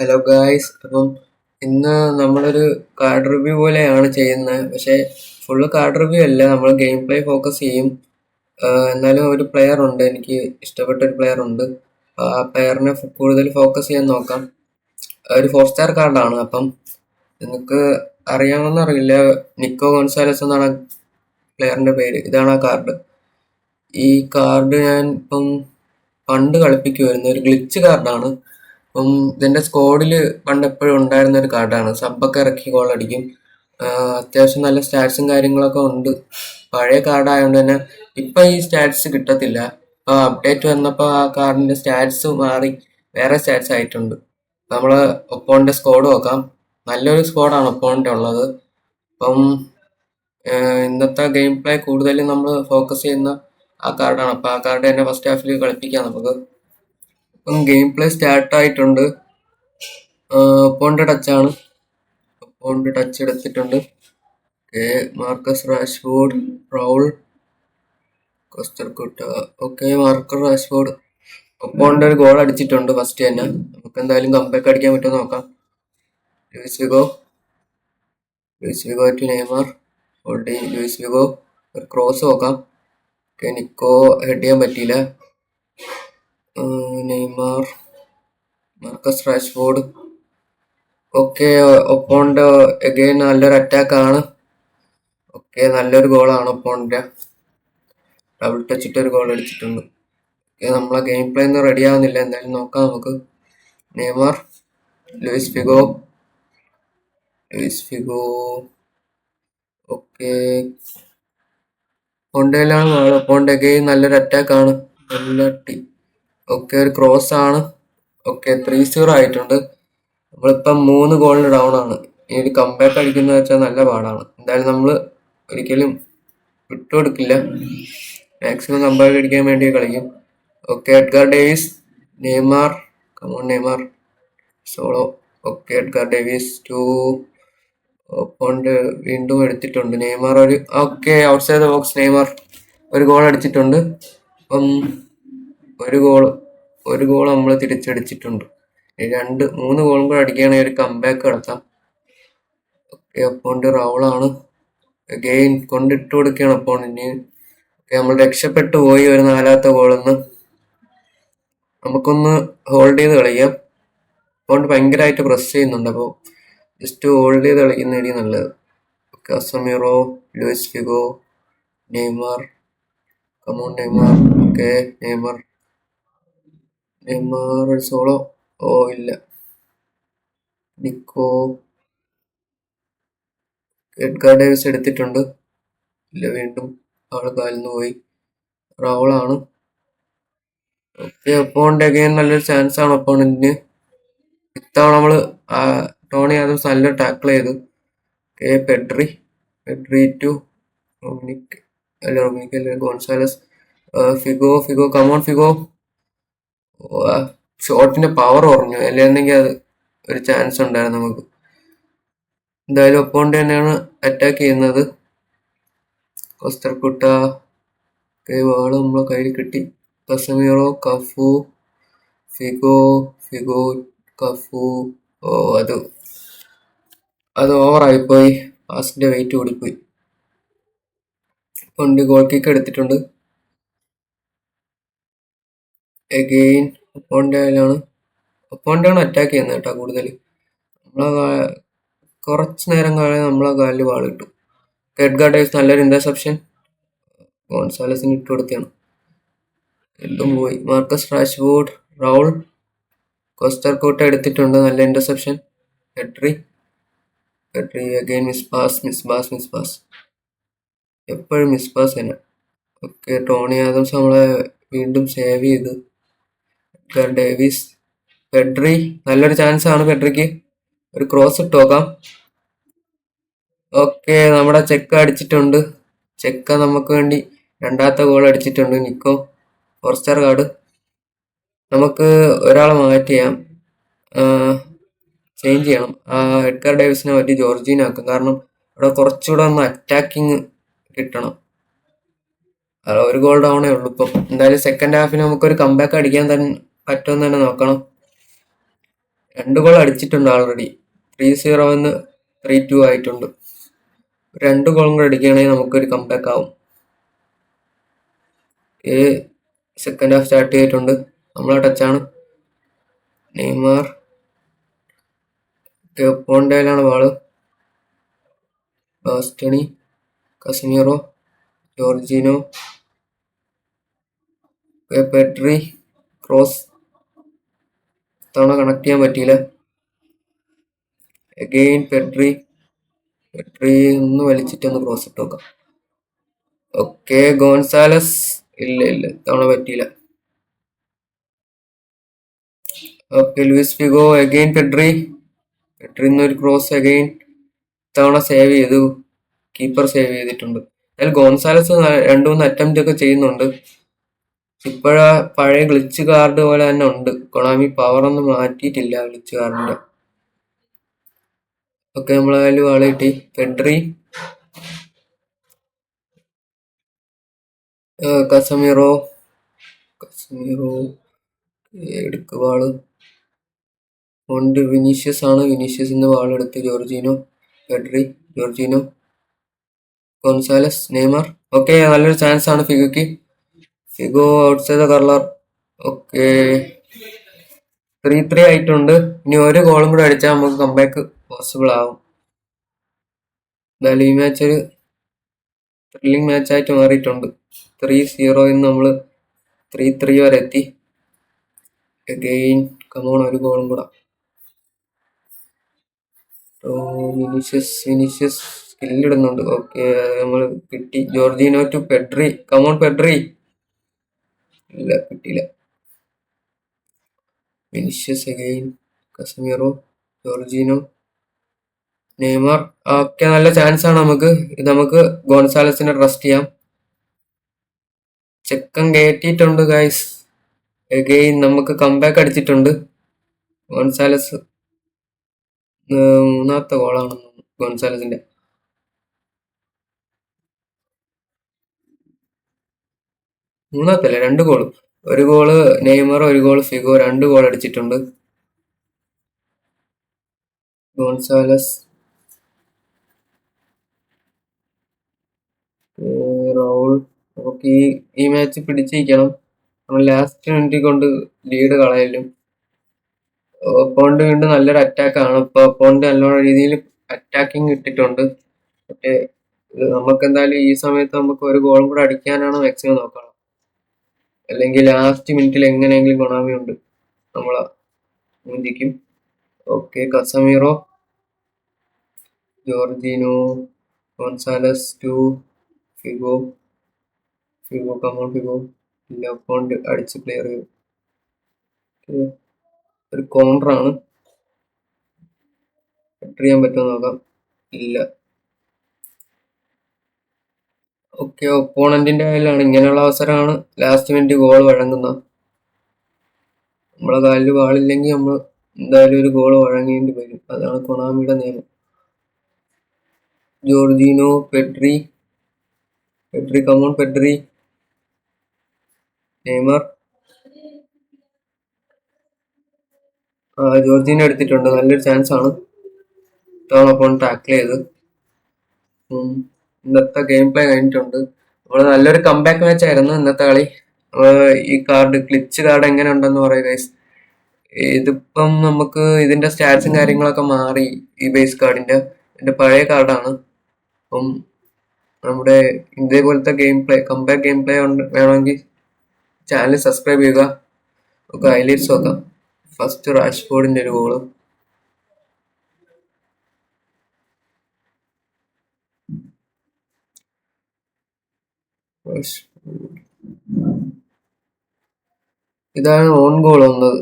Hello guys. അപ്പം ഇന്ന് നമ്മളൊരു കാർഡ് റിവ്യൂ പോലെയാണ് ചെയ്യുന്നത്. പക്ഷേ ഫുള്ള് കാർഡ് റിവ്യൂ അല്ല, നമ്മൾ ഗെയിം പ്ലേ ഫോക്കസ് ചെയ്യും. എന്നാലും ഒരു പ്ലെയർ ഉണ്ട്, എനിക്ക് ഇഷ്ടപ്പെട്ട ഒരു പ്ലെയർ ഉണ്ട്. ആ പ്ലെയറിനെ കൂടുതൽ ഫോക്കസ് ചെയ്യാൻ നോക്കാം. ഒരു 4 സ്റ്റാർ കാർഡാണ്. അപ്പം നിങ്ങൾക്ക് അറിയാമെന്നറിയില്ല, നിക്കോ ഗോൺസാലസ് എന്നാണ് പ്ലെയറിന്റെ പേര്. ഇതാണ് ആ കാർഡ്. ഈ കാർഡ് ഞാൻ ഇപ്പം പണ്ട് കളിപ്പിക്കുമായിരുന്നു. ഒരു ഗ്ലിച്ച് കാർഡാണ്. അപ്പം ഇതിന്റെ സ്ക്വാഡിൽ പണ്ട് എപ്പോഴും ഉണ്ടായിരുന്ന ഒരു കാർഡാണ്. സബ്ബൊക്കെ ഇറക്കി ഗോൾ അടിക്കും. അത്യാവശ്യം നല്ല സ്റ്റാറ്റ്സും കാര്യങ്ങളൊക്കെ ഉണ്ട്. പഴയ കാർഡായതുകൊണ്ട് തന്നെ ഇപ്പൊ ഈ സ്റ്റാറ്റ്സ് കിട്ടത്തില്ല. ഇപ്പൊ അപ്ഡേറ്റ് വന്നപ്പോ ആ കാർഡിന്റെ സ്റ്റാറ്റ്സ് മാറി വേറെ സ്റ്റാറ്റ്സ് ആയിട്ടുണ്ട്. നമ്മള് ഒപ്പോണിന്റെ സ്ക്വാഡ് നോക്കാം. നല്ലൊരു സ്ക്വാഡാണ് ഒപ്പോണിന്റെ ഉള്ളത്. അപ്പം ഇന്നത്തെ ഗെയിം പ്ലേ കൂടുതലും നമ്മൾ ഫോക്കസ് ചെയ്യുന്ന ആ കാർഡാണ്. അപ്പൊ ആ കാർഡ് തന്നെ ഫസ്റ്റ് ഹാഫിൽ കളിപ്പിക്കാം നമുക്ക്. ഇപ്പം ഗെയിം പ്ലേ സ്റ്റാർട്ട് ആയിട്ടുണ്ട്. ഒപ്പോണിന്റെ ടച്ചാണ്. ഒപ്പോണിന്റെ ടച്ച് എടുത്തിട്ടുണ്ട്. മാർക്കസ് റാഷ്ഫോർഡ്, റൗൾ, കോസ്റ്റർകുട്ട. ഓക്കെ, മാർക്കസ് റാഷ്ഫോർഡ് ഒപ്പോണിന്റെ ഒരു ഗോൾ അടിച്ചിട്ടുണ്ട് ഫസ്റ്റ് തന്നെ. നമുക്ക് എന്തായാലും കംബാക്ക് അടിക്കാൻ പറ്റുമോ നോക്കാം. Luis Figo to Neymar. Luis Figo ഒരു ക്രോസ് നോക്കാം. നിക്കോ ഹെഡ് ചെയ്യാൻ പറ്റിയില്ല. Neymar, Marcus Rashford. ഓക്കെ, ഒപ്പോണിന്റെ അഗൈൻ നല്ലൊരു അറ്റാക്ക് ആണ്. ഓക്കെ, നല്ലൊരു ഗോളാണ് ഒപ്പോണിന്റെ. ഡബിൾ ടച്ചിട്ട് ഒരു ഗോൾ അടിച്ചിട്ടുണ്ട്. നമ്മളെ ഗെയിം പ്ലേ ഒന്നും റെഡി ആവുന്നില്ല. എന്തായാലും നോക്കാം നമുക്ക്. Neymar, Luis Figo. ഓക്കെ, പൊണ്ടയിലാണ് ആള്. പൊണ്ട അഗൈൻ നല്ലൊരു അറ്റാക്ക് ആണ്. ഓക്കെ, ഒരു ക്രോസ് ആണ്. ഓക്കെ, 3-0 ആയിട്ടുണ്ട്. നമ്മളിപ്പം 3 ഗോളിന് ഡൗൺ ആണ്. ഇനി ഒരു കംബാക്ക് അടിക്കുന്ന വെച്ചാൽ നല്ല പാടാണ്. എന്തായാലും നമ്മൾ ഒരിക്കലും വിട്ടുകൊടുക്കില്ല. മാക്സിമം കംബാക്ക് അടിക്കാൻ വേണ്ടി കളിക്കും. Okay, Edgar Davids, Neymar. Come on Neymar, solo. Okay, Edgar Davids to opponent വീണ്ടും എടുത്തിട്ടുണ്ട്. നെയ്മർ ഒരു ഔട്ട്സൈഡ് ദ ബോക്സ്. നെയ്മർ ഒരു ഗോൾ അടിച്ചിട്ടുണ്ട്. അപ്പം ഒരു ഗോൾ നമ്മൾ തിരിച്ചടിച്ചിട്ടുണ്ട്. 3 ഗോളും കൂടെ അടിക്കുകയാണെങ്കിൽ ഒരു കംബാക്ക് നടത്താം. ഓക്കെ, അപ്പോണ്ട് റൗളാണ്. അഗെയിൻ കൊണ്ടിട്ട് കൊടുക്കുകയാണ് അപ്പോണ്ടിന്. ഓക്കെ, നമ്മൾ രക്ഷപ്പെട്ടു പോയി ഒരു 4ാമത്തെ ഗോളിന്ന്. നമുക്കൊന്ന് ഹോൾഡ് ചെയ്ത് കളിക്കാം. അപ്പോണ്ട് ഭയങ്കരമായിട്ട് പ്രസ് ചെയ്യുന്നുണ്ട്. അപ്പോൾ ജസ്റ്റ് ഹോൾഡ് ചെയ്ത് കളിക്കുന്നതായിരിക്കും നല്ലത്. Casemiro, Luis Figo, Neymar. Come on Neymar. Okay, Neymar ഒരു സോളോ. ഇല്ല. നിക്കോ. എഡ്ഗാർ ഡേവിസ് എടുത്തിട്ടുണ്ട്. ഇല്ല, വീണ്ടും ആള് കാലിന്ന് പോയി. റൗളാണ്. ഓക്കെ, ഒപ്പോണ്ട് അഗൈൻ നല്ലൊരു ചാൻസ് ആണ് ഒപ്പോണന്റിന്. ഇത്തവണ നമ്മള് ടോണി ആദംസ് നല്ലൊരു ടാക്കിൾ ചെയ്തു. Pedri to Gonzalez. Figo come on Figo. ഷോട്ടിന്റെ പവർ കുറഞ്ഞു. അല്ലായിരുന്നെങ്കിൽ അത് ഒരു ചാൻസ് ഉണ്ടായിരുന്നു നമുക്ക്. എന്തായാലും ഒപ്പോണ്ട് തന്നെയാണ് അറ്റാക്ക് ചെയ്യുന്നത്. കോസ്റ്റർകുട്ട. വാള് നമ്മളെ കയ്യിൽ കിട്ടി. Casemiro, Cafu, Figo, Cafu. അത് ഓവറായിപ്പോയി. പാസിന്റെ വെയിറ്റ് കൂടിപ്പോയി. കൊണ്ട് ഗോൾ കിക്ക് എടുത്തിട്ടുണ്ട്. അഗെയിൻ ഒപ്പോണ്ടാണ് അറ്റാക്ക് ചെയ്യുന്നത് കേട്ടോ കൂടുതൽ. കുറച്ച് നേരം കഴിഞ്ഞാൽ നമ്മളെ കാലിൽ വാൾ കിട്ടും. എഡ്ഗാർ ഡേവിസ് നല്ലൊരു ഇന്റർസെപ്ഷൻ. ഗോൺസാലസിന് ഇട്ട് കൊടുക്കുകയാണ്. വീണ്ടും പോയി. മാർക്കസ് റാഷ്ഫോർഡ്, റൗൾ, കോസ്റ്റർകുട്ട എടുത്തിട്ടുണ്ട്. നല്ല interception. Pedri again miss pass. എപ്പോഴും മിസ് പാസ് തന്നെ. ഓക്കെ, ടോണി ആദംസ് നമ്മളെ വീണ്ടും സേവ് ചെയ്തു. എഡ്ഗാർ ഡേവിസ്, പെഡ്രി നല്ലൊരു ചാൻസ് ആണ് പെഡ്രിക്ക്. ഒരു ക്രോസ് ഇട്ട് നോക്കാം. ഓക്കെ, നമ്മുടെ ചെക്ക അടിച്ചിട്ടുണ്ട്. ചെക്ക നമുക്ക് വേണ്ടി 2ാമത്തെ ഗോൾ അടിച്ചിട്ടുണ്ട്. നിക്കോ 4-സ്റ്റാർ കാർഡ്. നമുക്ക് ഒരാളെ മാറ്റി ചെയ്യാം. ചേഞ്ച് ചെയ്യണം. എഡ്ഗാർ ഡേവിസിനെ പറ്റി ജോർജീനാക്കും. കാരണം അവിടെ കുറച്ചുകൂടെ ഒന്ന് അറ്റാക്കിങ് കിട്ടണം. ഒരു ഗോൾ ഡൗണേ ഉള്ളൂ ഇപ്പം. എന്തായാലും സെക്കൻഡ് ഹാഫിന് നമുക്കൊരു കംബാക്ക് അടിക്കാൻ തന്നെ പറ്റുമെന്ന് തന്നെ നോക്കണം. 2 ഗോൾ അടിച്ചിട്ടുണ്ട് ആൾറെഡി. 3-0 എന്ന് 3-2 ആയിട്ടുണ്ട്. 2 ഗോളും കൂടെ അടിക്കുകയാണെങ്കിൽ നമുക്കൊരു കംബാക്ക് ആവും. സെക്കൻഡ് ഹാഫ് സ്റ്റാർട്ട് ചെയ്തിട്ടുണ്ട്. നമ്മളെ ടച്ചാണ്. നെയ്മർ പോണ്ടയിലാണ് വാള്. Bastoni, Casemiro, Jorginho, Pedri, cross. തവണ കണക്ട് ചെയ്യാൻ പറ്റിയില്ല. അഗെയിൻ പെഡ്രി ഒന്ന് വലിച്ചിട്ടൊന്ന് ക്രോസ് ഇട്ട് നോക്കാം. Okay, Gonzalez. ഇല്ല തവണ പറ്റിയില്ല. Okay, Luis Figo, again Pedri ഒരു ക്രോസ്. അഗെയിൻ തവണ സേവ് ചെയ്തു. കീപ്പർ സേവ് ചെയ്തിട്ടുണ്ട്. അതിൽ ഗോൺസാലസ് 2-3 അറ്റംപ്റ്റ് ഒക്കെ ചെയ്യുന്നുണ്ട്. ഇപ്പോഴാ പഴയ ഗ്ലിച്ച് കാർഡ് പോലെ തന്നെ ഉണ്ട്. കൊണാമി പവർ ഒന്നും മാറ്റിയിട്ടില്ല ഗ്ലിച്ച് കാർഡിന്റെ. ഓക്കെ, നമ്മളായാലും ആളെ കിട്ടി. പെഡ്രി, കസമീറോ എടുക്കുവാള് ഉണ്ട്. വിനീഷ്യസ് ആണ്. വിനീഷ്യസിന്റെ വാളെടുത്ത് Jorginho, Pedri, Jorginho, Gonzalez, Neymar. Okay, നല്ലൊരു ചാൻസ് ആണ് ഫിഗോക്ക്. Figo outside the curler. Okay, 3-3 ആയിട്ടുണ്ട്. ഇനി ഒരു ഗോളും കൂടെ അടിച്ചാൽ നമുക്ക് കംബാക്ക് പോസിബിൾ ആവും. എന്തായാലും ഈ മാച്ച് ഒരു ത്രില്ലിംഗ് മാച്ചായിട്ട് മാറിയിട്ടുണ്ട്. 3-0 നമ്മൾ 3-3 വരെ എത്തി. അഗെയിൻ കമോൺ, ഒരു ഗോളും കൂടെ. വിനീഷ്യസ് സ്കില്ലിടുന്നുണ്ട്. ഓക്കെ, നമ്മൾ കിട്ടി. Jorginho to Pedri. Come on Pedri. ഇല്ല, കിട്ടിയില്ല. Vinicius again, Casemiro, Jorginho, Neymar. Okay, നല്ല ചാൻസ് ആണ് നമുക്ക്. ഇത് നമുക്ക് ഗോൺസാലസിനെ ട്രസ്റ്റ് ചെയ്യാം. ചെക്കൻ കയറ്റിയിട്ടുണ്ട് ഗൈസ്. അഗെയിൻ നമുക്ക് കംബാക്ക് അടിച്ചിട്ടുണ്ട്. ഗോൺസാലസ് 3ാമത്തെ ഗോളാണ് ഗോൺസാലസിന്റെ. മൂന്നാമത്തല്ല, 2 ഗോള്. ഒരു ഗോള് നെയ്മർ, ഒരു ഗോള് ഫിഗോ. 2 ഗോൾ അടിച്ചിട്ടുണ്ട് ഗോൺസാലസ്. റൗൾ. നമുക്ക് ഈ മാച്ച് പിടിച്ചിരിക്കണം. നമ്മൾ ലാസ്റ്റ് മിനിറ്റ് കൊണ്ട് ലീഡ് കളയലും. ഒപ്പോണ്ട് വീണ്ടും നല്ലൊരു അറ്റാക്കാണ്. ഇപ്പൊ ഒപ്പോണ്ട് നല്ലോണം രീതിയിൽ അറ്റാക്കിങ് ഇട്ടിട്ടുണ്ട്. പക്ഷേ നമുക്ക് എന്തായാലും ഈ സമയത്ത് നമുക്ക് ഒരു ഗോളും കൂടെ അടിക്കാനാണ് മാക്സിമം നോക്കണം. അല്ലെങ്കിൽ ലാസ്റ്റ് മിനിറ്റിൽ എങ്ങനെയെങ്കിലും കൊണാമി ഉണ്ട് നമ്മളെ മുന്തിക്കും. Okay, Casemiro, Jorginho, Gonzalez to Figo. Come on Figo. ഇല്ല, ഒപ്പോണ്ട് അടിച്ച് ക്ലിയർ ചെയ്തു. ഒരു കോൺട്രാണ്. കട്ട് ചെയ്യാൻ പറ്റുമോ നോക്കാം. ഇല്ല. ഓക്കെ, ഒപ്പോണന്റിന്റെ കയ്യിലാണ്. ഇങ്ങനെയുള്ള അവസരമാണ് ലാസ്റ്റ് മിനിറ്റ് ഗോൾ വഴങ്ങുന്നത്. നമ്മളെ കാലിൽ വാളില്ലെങ്കിൽ നമ്മൾ എന്തായാലും ഒരു ഗോൾ വഴങ്ങേണ്ടി വരും. അതാണ് കൊണാമിയുടെ നിയമം. Jorginho, Pedri, come on Pedri, Neymar. Jorginho എടുത്തിട്ടുണ്ട്. നല്ലൊരു ചാൻസ് ആണ്. അപ്പോൾ ടാക്കിൾ ചെയ്ത്. ഇന്നത്തെ ഗെയിം പ്ലേ കഴിഞ്ഞിട്ടുണ്ട്. നമ്മൾ നല്ലൊരു കംബാക്ക് മാച്ച് ആയിരുന്നു ഇന്നത്തെ കളി. ഈ കാർഡ് ക്ലിച്ച് കാർഡ് എങ്ങനെ ഉണ്ടെന്ന് പറയുക ഗൈസ്. ഇതിപ്പം നമുക്ക് ഇതിന്റെ സ്റ്റാറ്റ്സും കാര്യങ്ങളൊക്കെ മാറി. ഈ ബേസ് കാർഡിന്റെ പഴയ കാർഡാണ്. അപ്പം നമ്മുടെ ഇതേപോലത്തെ game play, comeback game play വേണമെങ്കിൽ ചാനൽ സബ്സ്ക്രൈബ് ചെയ്യുക. നമുക്ക് ഹൈലൈറ്റ്സ് നോക്കാം. ഫസ്റ്റ് റാഷ്ഫോർഡിന്റെ ഒരു ഗോള്. ഇതാണ് ഓൺ ഗോൾ വന്നത്.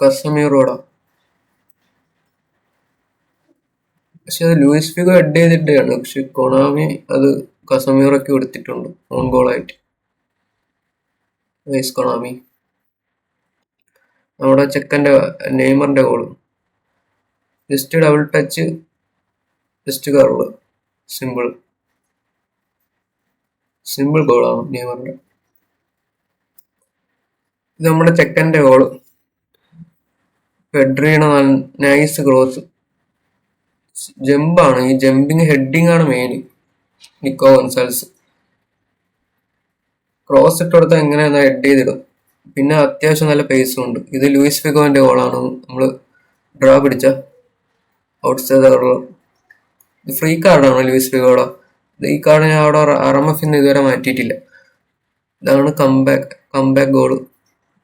കസമീറോടാ. പക്ഷെ അത് ലൂയിസ് ഫിഗോ ഹെഡ് ചെയ്തിട്ടാണ്. പക്ഷെ കൊണാമി അത് കസമീറോക്ക് കൊടുത്തിട്ടുണ്ട് ഓൺ ഗോളായിട്ട്. കൊണാമി. നമ്മുടെ ചെക്കൻ്റെ നെയ്മറിന്റെ ഗോള്. Just double touch, just curve. Simple ഗോളാണ് നെയ്മറിന്റെ. ഇത് നമ്മുടെ ചെക്കൻ്റെ ഗോള്. പെഡ്രിയുടെ നൈസ് ക്രോസ്. ജമ്പാണ്, ഈ ജമ്പിങ് ഹെഡിങ് ആണ് മെയിൻ. നിക്കോ ഗോൺസാൽസ് ക്രോസ് ഇട്ട് കൊടുത്താൽ എങ്ങനെയാ ഹെഡ് ചെയ്തിടും. പിന്നെ അത്യാവശ്യം നല്ല പേസും ഉണ്ട്. ഇത് ലൂയിസ് ഫിഗോന്റെ ഗോളാണ്. നമ്മള് ഡ്രോ പിടിച്ച ഔട്ട് സൈഡ്. ഇത് ഫ്രീ കാർഡാണ് ലൂയിസ് ഫിഗോള. ഈ കാർഡ് ഞാൻ അവിടെ RMF ഇതുവരെ മാറ്റിയിട്ടില്ല. ഇതാണ് കംബാക്ക് ഗോള്.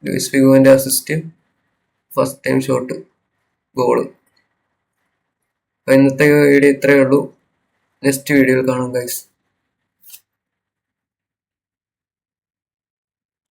ലൂയിസ് ഫിഗോന്റെ assist, first time shot, goal. അപ്പൊ ഇന്നത്തെ വീഡിയോ ഇത്രയേ ഉള്ളൂ. നെക്സ്റ്റ് വീഡിയോയിൽ കാണാം ഗൈസ്.